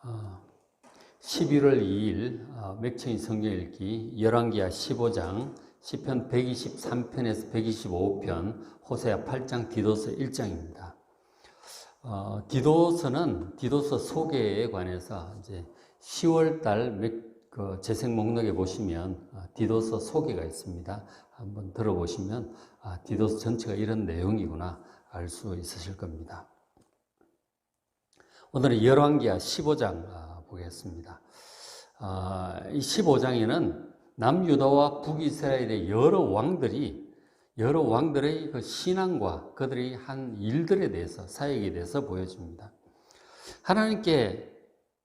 어, 11월 2일 맥청이 성경 읽기 열왕기하 15장, 시편 123편에서 125편, 호세아 8장, 디도서 1장입니다. 디도서 소개에 관해서 이제 10월달 재생 목록에 보시면 디도서 소개가 있습니다. 한번 들어보시면 디도서 전체가 이런 내용이구나 알 수 있으실 겁니다. 오늘은 열왕기하 15장 보겠습니다. 이 15장에는 남유다와 북이스라엘의 여러 왕들의 그 신앙과 그들이 한 일들에 대해서, 사역에 대해서 보여줍니다. 하나님께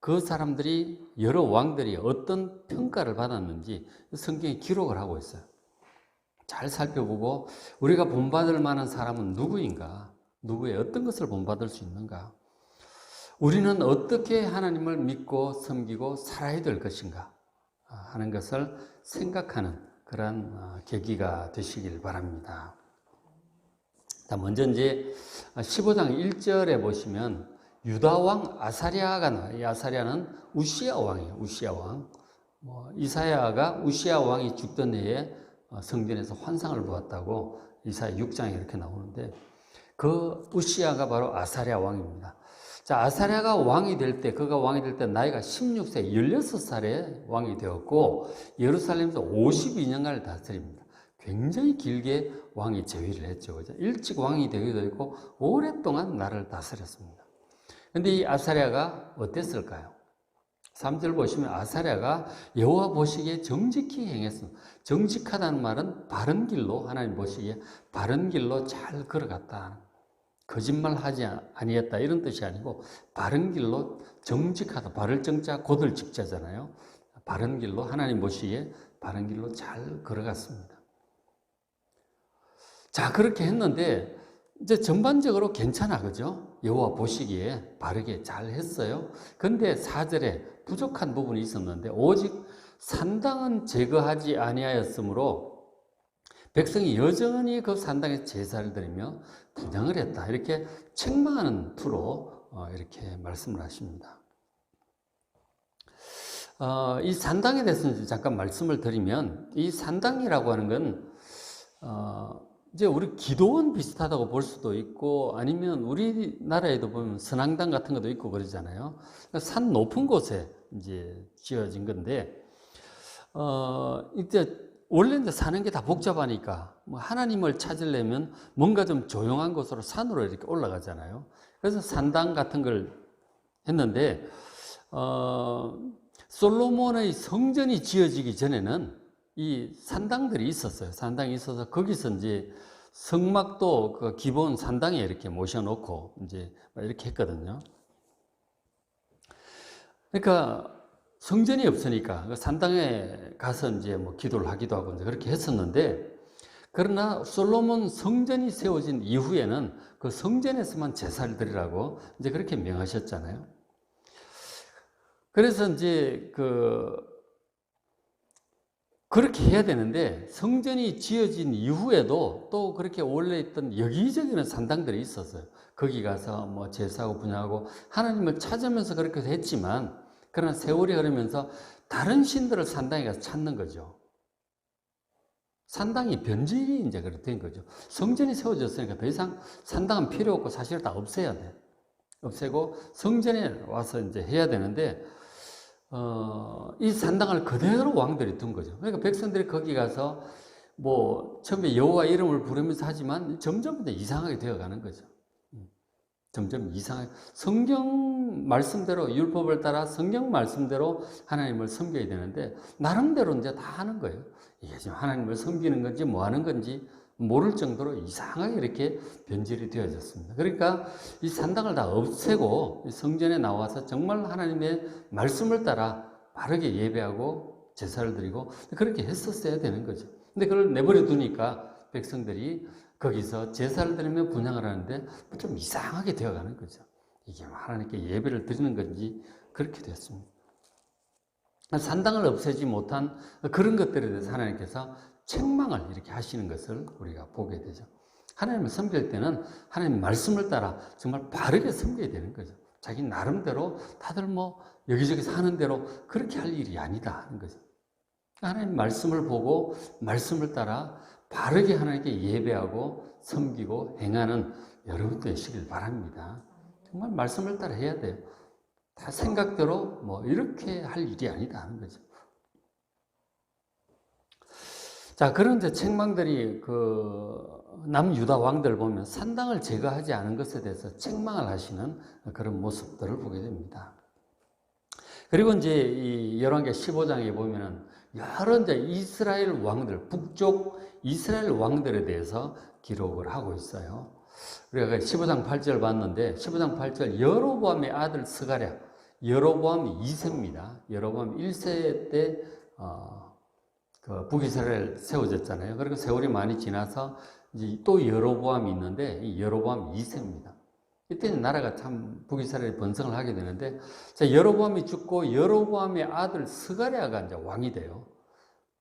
그 사람들이, 여러 왕들이 어떤 평가를 받았는지 성경에 기록을 하고 있어요. 잘 살펴보고 우리가 본받을 만한 사람은 누구인가? 누구의 어떤 것을 본받을 수 있는가? 우리는 어떻게 하나님을 믿고 섬기고 살아야 될 것인가 하는 것을 생각하는 그런 계기가 되시길 바랍니다. 먼저 이제 15장 1절에 보시면 유다왕 아사랴가 나와요. 이 아사랴는 우시야 왕이에요. 우시야 왕. 이사야가 우시야 왕이 죽던 해에 성전에서 환상을 보았다고 이사야 6장에 이렇게 나오는데, 그 우시야가 바로 아사랴 왕입니다. 자, 아사랴가 왕이 될 때, 그가 왕이 될 때 나이가 16세, 16살에 왕이 되었고, 예루살렘에서 52년간을 다스립니다. 굉장히 길게 왕이 재위를 했죠. 그죠? 일찍 왕이 되기도 했고, 오랫동안 나라를 다스렸습니다. 근데 이 아사랴가 어땠을까요? 3절 보시면 아사랴가 여호와 보시기에 정직히 행했습니다. 정직하다는 말은 바른 길로, 하나님 보시기에 바른 길로 잘 걸어갔다. 거짓말하지 아니했다 이런 뜻이 아니고 바른 길로 정직하다, 바를 정자 곧을 직자잖아요. 바른 길로, 하나님 보시기에 바른 길로 잘 걸어갔습니다. 자, 그렇게 했는데 이제 전반적으로 괜찮아, 그죠? 여호와 보시기에 바르게 잘 했어요. 근데 4절에 부족한 부분이 있었는데, 오직 산당은 제거하지 아니하였으므로 백성이 여전히 그 산당에 제사를 드리며 분향을 했다. 이렇게 책망하는 투로 이렇게 말씀을 하십니다. 이 산당에 대해서 잠깐 말씀을 드리면, 이 산당이라고 하는 건 이제 우리 기도원 비슷하다고 볼 수도 있고, 아니면 우리나라에도 보면 선앙당 같은 것도 있고 그러잖아요. 산 높은 곳에 이제 지어진 건데, 이때 원래 이제 사는 게 다 복잡하니까 하나님을 찾으려면 뭔가 좀 조용한 곳으로 산으로 이렇게 올라가잖아요. 그래서 산당 같은 걸 했는데, 솔로몬의 성전이 지어지기 전에는 이 산당들이 있었어요. 산당이 있어서 거기서 이제 성막도 그 기본 산당에 이렇게 모셔놓고 이제 이렇게 했거든요. 그러니까 성전이 없으니까 산당에 가서 이제 기도를 하기도 하고 이제 그렇게 했었는데, 그러나 솔로몬 성전이 세워진 이후에는 그 성전에서만 제사를 드리라고 이제 그렇게 명하셨잖아요. 그래서 이제 그렇게 해야 되는데, 성전이 지어진 이후에도 또 그렇게 원래 있던 여기저기는 산당들이 있었어요. 거기 가서 제사하고 분향하고 하나님을 찾으면서 그렇게 했지만, 그러나 세월이 흐르면서 다른 신들을 산당에 가서 찾는 거죠. 산당이 변질이 이제 그렇게 된 거죠. 성전이 세워졌으니까 더 이상 산당은 필요 없고 사실 다 없애야 돼. 없애고 성전에 와서 이제 해야 되는데, 이 산당을 그대로 왕들이 둔 거죠. 그러니까 백성들이 거기 가서 처음에 여호와 이름을 부르면서 하지만 점점 이제 이상하게 되어가는 거죠. 점점 이상하게, 성경 말씀대로, 율법을 따라 성경 말씀대로 하나님을 섬겨야 되는데 나름대로 이제 다 하는 거예요. 이게 지금 하나님을 섬기는 건지 뭐 하는 건지 모를 정도로 이상하게 이렇게 변질이 되어졌습니다. 그러니까 이 산당을 다 없애고 성전에 나와서 정말 하나님의 말씀을 따라 바르게 예배하고 제사를 드리고 그렇게 했었어야 되는 거죠. 근데 그걸 내버려 두니까 백성들이 거기서 제사를 드리며 분향을 하는데 좀 이상하게 되어가는 거죠. 이게 하나님께 예배를 드리는 건지 그렇게 됐습니다. 산당을 없애지 못한 그런 것들에 대해서 하나님께서 책망을 이렇게 하시는 것을 우리가 보게 되죠. 하나님을 섬길 때는 하나님 말씀을 따라 정말 바르게 섬겨야 되는 거죠. 자기 나름대로 다들 뭐 여기저기 사는 대로 그렇게 할 일이 아니다 하는 거죠. 하나님 말씀을 보고 말씀을 따라 바르게 하나님께 예배하고 섬기고 행하는 여러분 되시길 바랍니다. 정말 말씀을 따라 해야 돼요. 다 생각대로 뭐 이렇게 할 일이 아니다 하는 거죠. 자, 그런데 책망들이 남유다 왕들 보면 산당을 제거하지 않은 것에 대해서 책망을 하시는 그런 모습들을 보게 됩니다. 그리고 이제 이 열왕기 15장에 보면은 여러 이제 이스라엘 왕들, 북쪽 이스라엘 왕들에 대해서 기록을 하고 있어요. 우리가 15장 8절 봤는데 15장 8절 여로보암의 아들 스가랴, 여로보암 2세입니다. 여로보암 1세 때 북이스라엘 세워졌잖아요. 그리고 세월이 많이 지나서 이제 또 여로보암이 있는데 이 여로보암 2세입니다. 이때는 나라가 참 북이스라엘이 번성을 하게 되는데, 자, 여로보암이 죽고 여로보암의 아들 스가랴가 이제 왕이 돼요.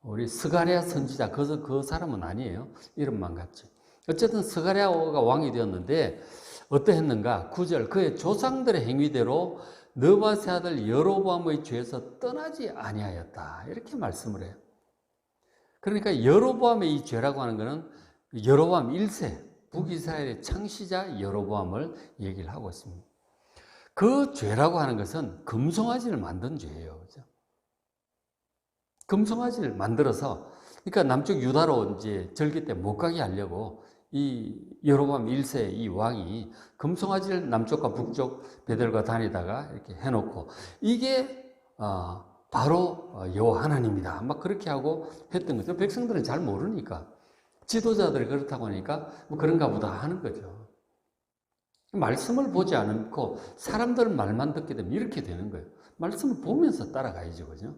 우리 스가랴 선지자, 그 사람은 아니에요. 이름만 같지. 어쨌든 스가랴가 왕이 되었는데 어떠했는가? 9절 그의 조상들의 행위대로 느바세 아들 여로보암의 죄에서 떠나지 아니하였다. 이렇게 말씀을 해요. 그러니까 여로보암의 이 죄라고 하는 것은 여로보암 1세 북이스라엘의 창시자 여로보암을 얘기를 하고 있습니다. 그 죄라고 하는 것은 금송아지를 만든 죄예요. 그죠? 금송아지를 만들어서, 그러니까 남쪽 유다로 이제 절기 때 못 가게 하려고 이 여로보암 1세 이 왕이 금송아지를 남쪽과 북쪽 베델과 다니다가 이렇게 해놓고 이게 바로 여호와 하나님이다 막 그렇게 하고 했던 거죠. 백성들은 잘 모르니까, 지도자들이 그렇다고 하니까 뭐 그런가 보다 하는 거죠. 말씀을 보지 않고 사람들 말만 듣게 되면 이렇게 되는 거예요. 말씀을 보면서 따라가야죠, 그죠?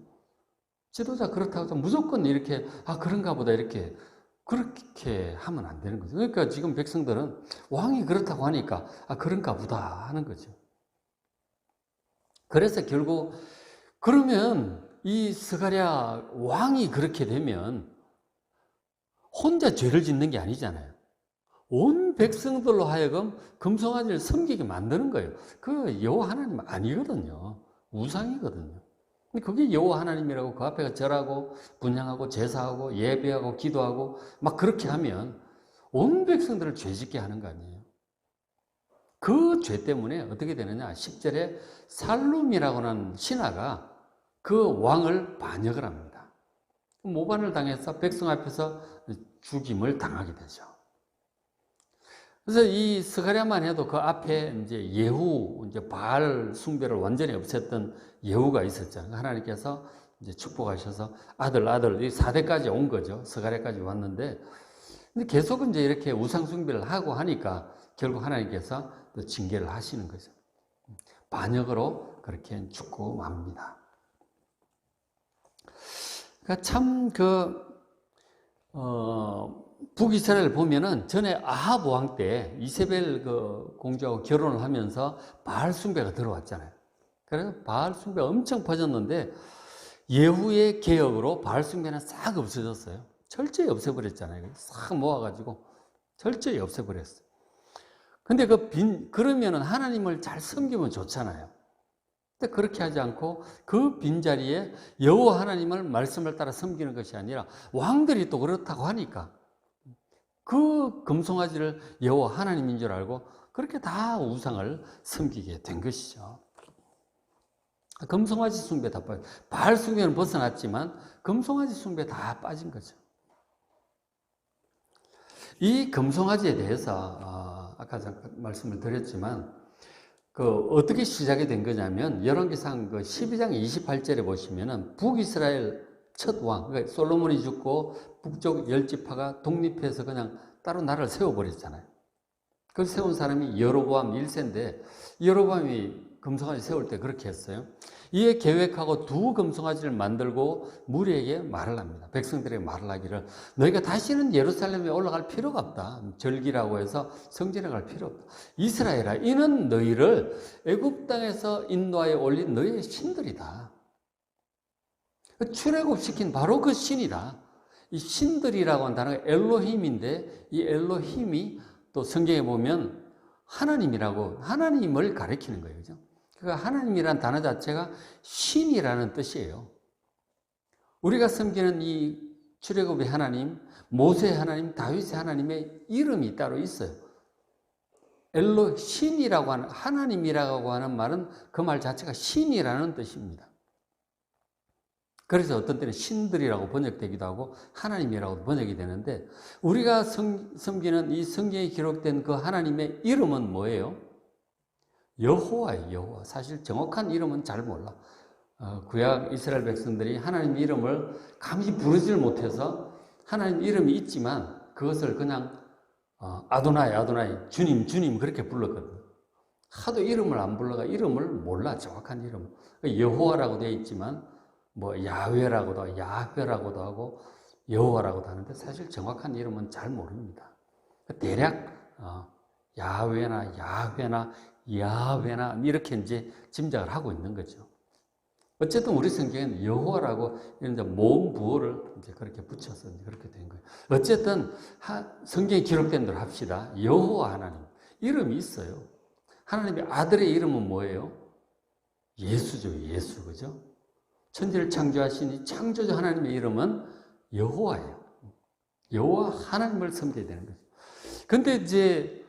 지도자 그렇다고 해서 무조건 이렇게 그런가 보다 이렇게 그렇게 하면 안 되는 거죠. 그러니까 지금 백성들은 왕이 그렇다고 하니까 그런가 보다 하는 거죠. 그래서 결국 그러면 이 스가랴 왕이 그렇게 되면 혼자 죄를 짓는 게 아니잖아요. 온 백성들로 하여금 금송아지를 섬기게 만드는 거예요. 그 여호와 하나님 아니거든요. 우상이거든요. 그게 여호와 하나님이라고 그 앞에 절하고 분향하고 제사하고 예배하고 기도하고 막 그렇게 하면 온 백성들을 죄짓게 하는 거 아니에요. 그 죄 때문에 어떻게 되느냐? 10절에 살룸이라고 하는 신하가 그 왕을 반역을 합니다. 모반을 당해서 백성 앞에서 죽임을 당하게 되죠. 그래서 이 스가랴만 해도 그 앞에 이제 예후, 이제 바알 숭배를 완전히 없앴던 예후가 있었잖아요. 하나님께서 이제 축복하셔서 아들, 이 4대까지 온 거죠. 스가랴까지 왔는데, 근데 계속 이제 이렇게 우상 숭배를 하고 하니까 결국 하나님께서 또 징계를 하시는 거죠. 반역으로 그렇게 죽고 맙니다. 그러니까 참 북이스라엘 보면은 전에 아합 왕 때 이세벨 공주하고 결혼을 하면서 바알 숭배가 들어왔잖아요. 그래서 바알 숭배가 엄청 퍼졌는데 예후의 개혁으로 바알 숭배는 싹 없어졌어요. 철저히 없애버렸잖아요. 싹 모아가지고 철저히 없애버렸어요. 근데 그러면은 하나님을 잘 섬기면 좋잖아요. 근데 그렇게 하지 않고 그 빈자리에 여호와 하나님을 말씀을 따라 섬기는 것이 아니라 왕들이 또 그렇다고 하니까 그 금송아지를 여호와 하나님인 줄 알고 그렇게 다 우상을 섬기게 된 것이죠. 금송아지 숭배 다 빠져. 바알 숭배는 벗어났지만 금송아지 숭배 다 빠진 거죠. 이 금송아지에 대해서 아까 잠깐 말씀을 드렸지만 어떻게 시작이 된 거냐면 열왕기상 12장 28절에 보시면은 북이스라엘 첫 왕, 그러니까 솔로몬이 죽고 북쪽 10지파가 독립해서 그냥 따로 나라를 세워버렸잖아요. 그걸 세운 사람이 여로보암 1세인데 여로보암이 금송아지 세울 때 그렇게 했어요. 이에 계획하고 두 금송아지를 만들고 무리에게 말을 합니다. 백성들에게 말을 하기를 너희가 다시는 예루살렘에 올라갈 필요가 없다. 절기라고 해서 성전에 갈 필요 없다. 이스라엘아, 이는 너희를 애굽 땅에서 인도하여 올린 너희의 신들이다. 출애굽시킨 바로 그 신이다. 이 신들이라고 하는 단어가 엘로힘인데 이 엘로힘이 또 성경에 보면 하나님이라고 하나님을 가리키는 거예요. 그죠? 그러니까 하나님이란 단어 자체가 신이라는 뜻이에요. 우리가 섬기는 이 출애굽의 하나님, 모세의 하나님, 다윗의 하나님의 이름이 따로 있어요. 엘로 신이라고 하는, 하나님이라고 하는 말은 그 말 자체가 신이라는 뜻입니다. 그래서 어떤 때는 신들이라고 번역되기도 하고 하나님이라고 번역이 되는데, 우리가 섬기는 이 성경에 기록된 그 하나님의 이름은 뭐예요? 여호와예요. 여호와. 사실 정확한 이름은 잘 몰라. 구약 이스라엘 백성들이 하나님 이름을 감히 부르지를 못해서 하나님 이름이 있지만 그것을 그냥 아도나이, 아도나이, 주님, 주님 그렇게 불렀거든요. 하도 이름을 안 불러가 이름을 몰라, 정확한 이름을. 여호와라고 되어 있지만 뭐 야훼라고도 하고 야훼라고도 하고 여호와라고도 하는데 사실 정확한 이름은 잘 모릅니다. 대략 야훼나 야훼나 야훼나 이렇게 이제 짐작을 하고 있는 거죠. 어쨌든 우리 성경에는 여호와라고 이런 모음 부호를 이제 그렇게 붙여서 이제 그렇게 된 거예요. 어쨌든 성경에 기록된 대로 합시다. 여호와 하나님 이름이 있어요. 하나님의 아들의 이름은 뭐예요? 예수죠, 예수, 그죠? 천지를 창조하신 이 창조주 하나님의 이름은 여호와예요. 여호와 하나님을 섬겨야 되는 거죠. 근데 이제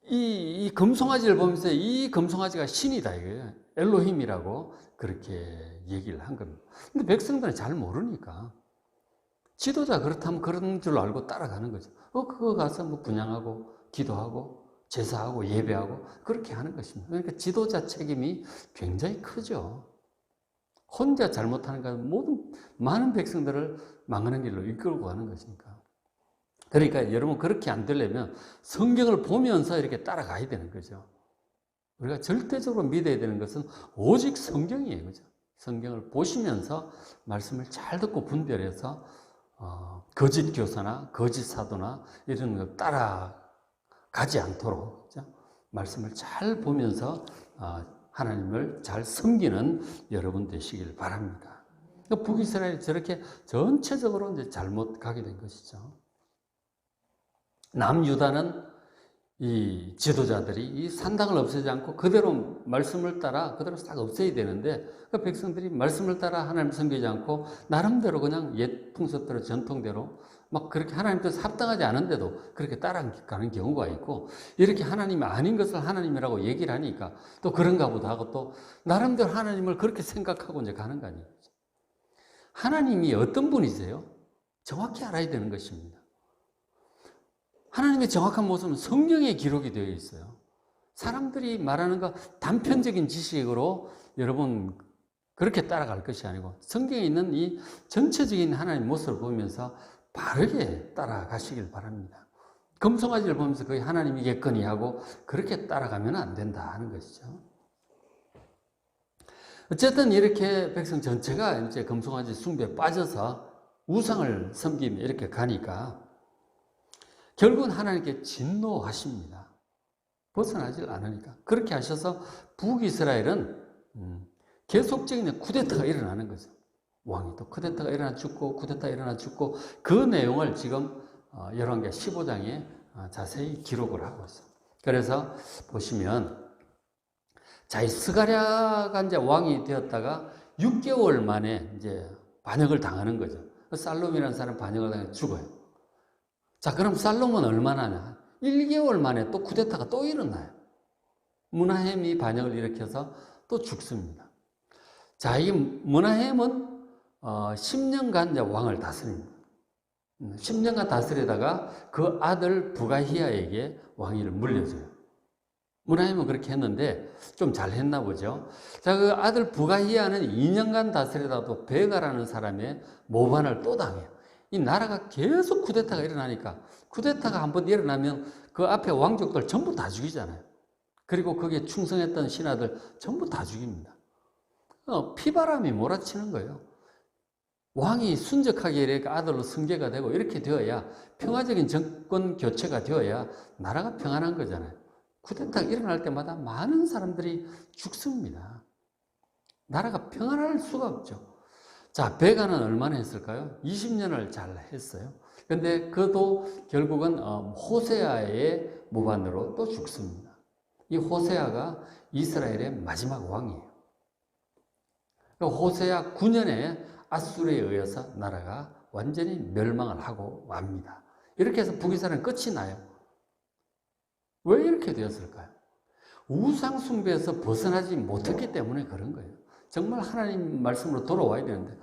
이 금송아지를 보면서 이 금송아지가 신이다 이거예요. 엘로힘이라고 그렇게 얘기를 한 겁니다. 근데 백성들은 잘 모르니까 지도자 그렇다면 그런 줄 알고 따라가는 거죠. 그거 가서 뭐 분향하고 기도하고 제사하고 예배하고 그렇게 하는 것입니다. 그러니까 지도자 책임이 굉장히 크죠. 혼자 잘못하는 건 모든 많은 백성들을 망하는 길로 이끌고 가는 것이니까. 그러니까 여러분 그렇게 안 되려면 성경을 보면서 이렇게 따라가야 되는 거죠. 우리가 절대적으로 믿어야 되는 것은 오직 성경이에요. 그죠? 성경을 보시면서 말씀을 잘 듣고 분별해서 거짓 교사나 거짓 사도나 이런 거 따라가지 않도록, 그죠? 말씀을 잘 보면서 하나님을 잘 섬기는 여러분 되시길 바랍니다. 그러니까 북이스라엘이 저렇게 전체적으로 이제 잘못 가게 된 것이죠. 남유다는 이 지도자들이 이 산당을 없애지 않고 그대로 말씀을 따라 그대로 싹 없애야 되는데 그 백성들이 말씀을 따라 하나님을 섬기지 않고 나름대로 그냥 옛 풍습대로 전통대로 막 그렇게 하나님 뜻에 합당하지 않은데도 그렇게 따라가는 경우가 있고, 이렇게 하나님이 아닌 것을 하나님이라고 얘기를 하니까 또 그런가 보다 하고 또 나름대로 하나님을 그렇게 생각하고 이제 가는 거 아니에요. 하나님이 어떤 분이세요? 정확히 알아야 되는 것입니다. 하나님의 정확한 모습은 성경에 기록이 되어 있어요. 사람들이 말하는 거 단편적인 지식으로 여러분 그렇게 따라갈 것이 아니고 성경에 있는 이 전체적인 하나님의 모습을 보면서 바르게 따라가시길 바랍니다. 금송아지를 보면서 거의 하나님이겠거니 하고 그렇게 따라가면 안 된다 하는 것이죠. 어쨌든 이렇게 백성 전체가 이제 금송아지 숭배에 빠져서 우상을 섬기며 이렇게 가니까 결국은 하나님께 진노하십니다. 벗어나질 않으니까. 그렇게 하셔서 북이스라엘은 계속적인 쿠데타가 일어나는 거죠. 왕이 또 쿠데타가 일어나 죽고 쿠데타가 일어나 죽고 그 내용을 지금 열왕기 15장에 자세히 기록을 하고 있어요. 그래서 보시면 이 스가랴가 이제 왕이 되었다가 6개월 만에 이제 반역을 당하는 거죠. 살롬이라는 사람 반역을 당해 죽어요. 자, 그럼 살롬은 얼마나 하냐? 1개월 만에 또 쿠데타가 또 일어나요. 므나헴이 반역을 일으켜서 또 죽습니다. 자, 이 므나헴은 10년간 이제 왕을 다스립니다. 10년간 다스리다가 그 아들 부가히야에게 왕위를 물려줘요. 므나헴은 그렇게 했는데 좀 잘했나 보죠. 자, 그 아들 부가히야는 2년간 다스리다도 베가라는 사람의 모반을 또 당해요. 이 나라가 계속 쿠데타가 일어나니까 쿠데타가 한번 일어나면 그 앞에 왕족들 전부 다 죽이잖아요. 그리고 거기에 충성했던 신하들 전부 다 죽입니다. 피바람이 몰아치는 거예요. 왕이 순적하게 이렇게 아들로 승계가 되고 이렇게 되어야 평화적인 정권 교체가 되어야 나라가 평안한 거잖아요. 쿠데타가 일어날 때마다 많은 사람들이 죽습니다. 나라가 평안할 수가 없죠. 자, 베가는 얼마나 했을까요? 20년을 잘 했어요. 근데 그도 결국은 호세아의 모반으로 또 죽습니다. 이 호세아가 이스라엘의 마지막 왕이에요. 호세아 9년에 아수르에 의해서 나라가 완전히 멸망을 하고 맙니다. 이렇게 해서 북이스라엘은 끝이 나요. 왜 이렇게 되었을까요? 우상 숭배에서 벗어나지 못했기 때문에 그런 거예요. 정말 하나님 말씀으로 돌아와야 되는데,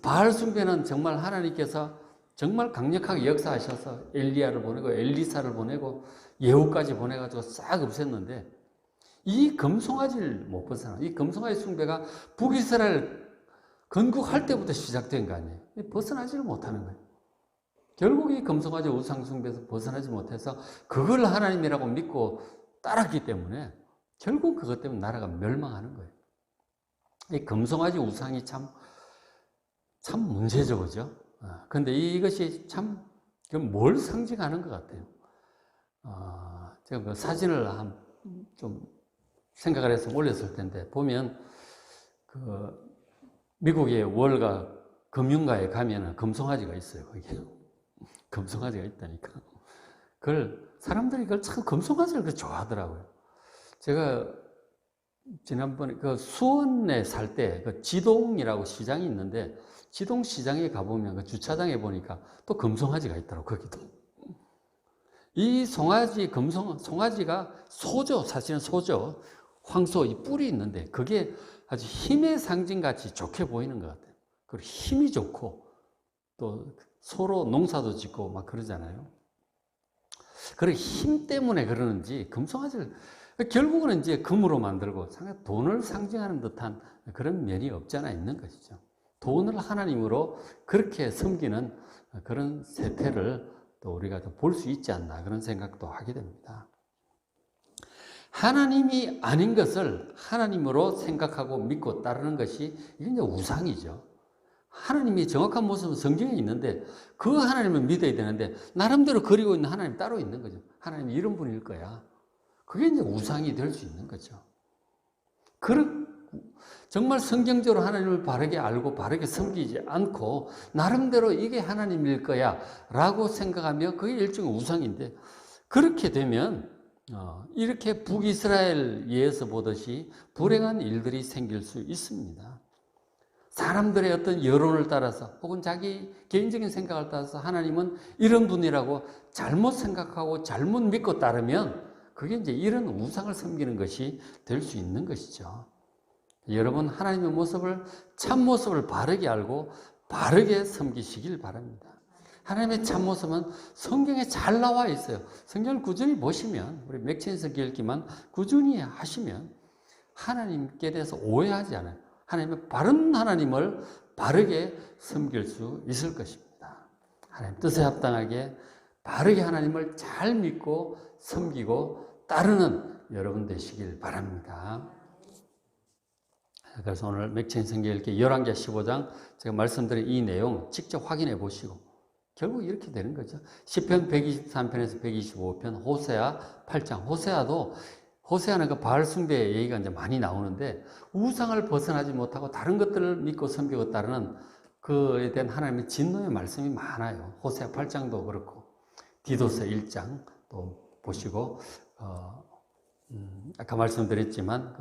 바알 숭배는 정말 하나님께서 정말 강력하게 역사하셔서 엘리야를 보내고 엘리사를 보내고 예후까지 보내가지고 싹 없앴는데, 이 금송아지를 못 벗어나. 이 금송아지 숭배가 북이스라엘 건국할 때부터 시작된 거 아니에요. 벗어나지를 못하는 거예요. 결국 이 금송아지 우상 숭배에서 벗어나지 못해서 그걸 하나님이라고 믿고 따랐기 때문에 결국 그것 때문에 나라가 멸망하는 거예요. 이 금송아지 우상이 참 문제죠, 그죠? 근데 이것이 참 뭘 상징하는 것 같아요. 제가 그 사진을 좀 생각을 해서 올렸을 텐데, 보면 그 미국의 월가 금융가에 가면은 금송아지가 있어요, 거기에. 금송아지가 있다니까. 사람들이 그걸 참 금송아지를 그렇게 좋아하더라고요. 제가 지난번에 그 수원에 살 때 그 지동이라고 시장이 있는데, 지동 시장에 가보면 그 주차장에 보니까 또 금송아지가 있더라고, 거기도. 이 송아지가 소죠. 사실은 소죠. 황소, 이 뿔이 있는데, 그게 아주 힘의 상징같이 좋게 보이는 것 같아요. 그리고 힘이 좋고, 또 소로 농사도 짓고 막 그러잖아요. 그리고 힘 때문에 그러는지, 금송아지를, 결국은 이제 금으로 만들고, 돈을 상징하는 듯한 그런 면이 없잖아 있는 것이죠. 돈을 하나님으로 그렇게 섬기는 그런 세태를 또 우리가 볼 수 있지 않나, 그런 생각도 하게 됩니다. 하나님이 아닌 것을 하나님으로 생각하고 믿고 따르는 것이 이게 이제 우상이죠. 하나님이 정확한 모습은 성경에 있는데 그 하나님을 믿어야 되는데 나름대로 그리고 있는 하나님 따로 있는 거죠. 하나님이 이런 분일 거야. 그게 이제 우상이 될 수 있는 거죠. 정말 성경적으로 하나님을 바르게 알고 바르게 섬기지 않고 나름대로 이게 하나님일 거야 라고 생각하며 그게 일종의 우상인데, 그렇게 되면 이렇게 북이스라엘에서 보듯이 불행한 일들이 생길 수 있습니다. 사람들의 어떤 여론을 따라서 혹은 자기 개인적인 생각을 따라서 하나님은 이런 분이라고 잘못 생각하고 잘못 믿고 따르면 그게 이제 이런 우상을 섬기는 것이 될 수 있는 것이죠. 여러분, 하나님의 모습을, 참모습을 바르게 알고 바르게 섬기시길 바랍니다. 하나님의 참모습은 성경에 잘 나와 있어요. 성경을 꾸준히 보시면, 우리 맥체인서 기억기만 꾸준히 하시면 하나님께 대해서 오해하지 않아요. 하나님의 바른 하나님을 바르게 섬길 수 있을 것입니다. 하나님 뜻에 합당하게 바르게 하나님을 잘 믿고 섬기고 따르는 여러분 되시길 바랍니다. 그래서 오늘 맥체인 성경 읽기 11개 15장 제가 말씀드린 이 내용 직접 확인해 보시고 결국 이렇게 되는 거죠. 시편 123편에서 125편, 호세아 8장. 호세아는 그 바알 숭배 얘기가 이제 많이 나오는데 우상을 벗어나지 못하고 다른 것들을 믿고 섬기고 따르는 그에 대한 하나님의 진노의 말씀이 많아요. 호세아 8장도 그렇고 디도서 1장 또 보시고 아까 말씀드렸지만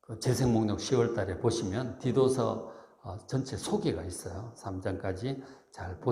그 재생 목록 10월 달에 보시면 디도서 전체 소개가 있어요. 3장까지 잘 보시면